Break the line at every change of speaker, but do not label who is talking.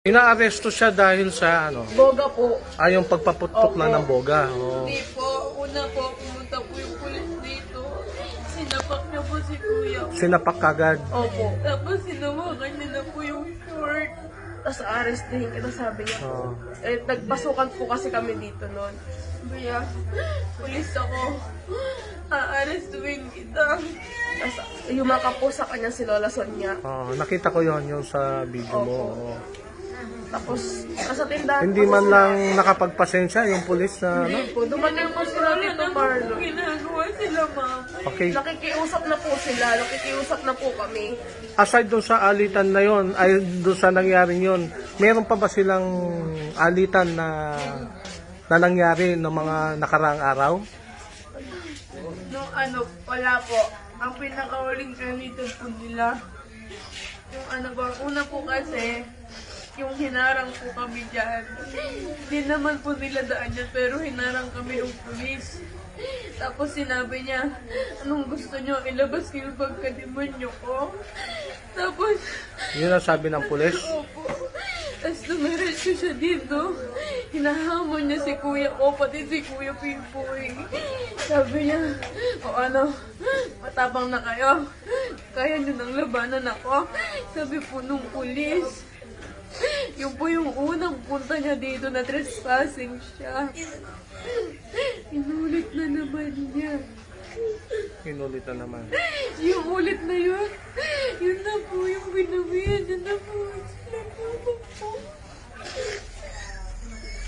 Inaaresto siya dahil sa ano?
Boga po.
Yung pagpaputok
Opo.
lang ng boga. Oh.
Hindi po. Una po, pumunta po yung pulis dito. Sinapak niya po si kuya.
Sinapak kagad.
Opo.
Tapos sinawakan niya na po yung short.
Tapos arrestihin kita, sabi niya po.
Oh.
Nagpasukan po kasi kami dito noon.
Kuya, pulis ako. Aarestuin kita.
Tapos yumaka po sa kanya si Lola Sonia.
Oh, nakita ko yon yung sa video mo.
Opo.
Oh.
Tapos nasa tindahan
Hindi
po
man
sila.
lang nakapagpasensya yung pulis na ano?
Hindi po. Dumating po sila
Wala
dito,
na
Marlo.
po ginagawa sila, ma'am.
Okay.
Nakikiusap na po sila. Nakikiusap na po kami.
Aside doon sa alitan na yon, ay doon sa nangyaring yon, meron pa ba silang alitan na nangyari ng mga nakaraang araw?
No, wala po. Ang pinakahuling ganito po nila. Yung una po kasi, yung hinarang po kami dyan. Hindi naman po nila daan yan, pero hinarang kami ng pulis. Tapos sinabi niya, anong gusto niyo? Ilabas ko yung pagkademonyo ko. Tapos,
Yun ang sabi ng pulis.
opo. Tapos dumiretso siya dito. Hinahamon niya si kuya ko, pati si kuya Pimpoy. Sabi niya, matapang na kayo. Kaya niyo nang labanan ako. Sabi po nung pulis. Yung po yung unang punta niya dito na trespassing siya. Inulit na naman niya.
Inulit na naman.
Yung ulit na yun, yun na po yung binawian niya na po. Sila po.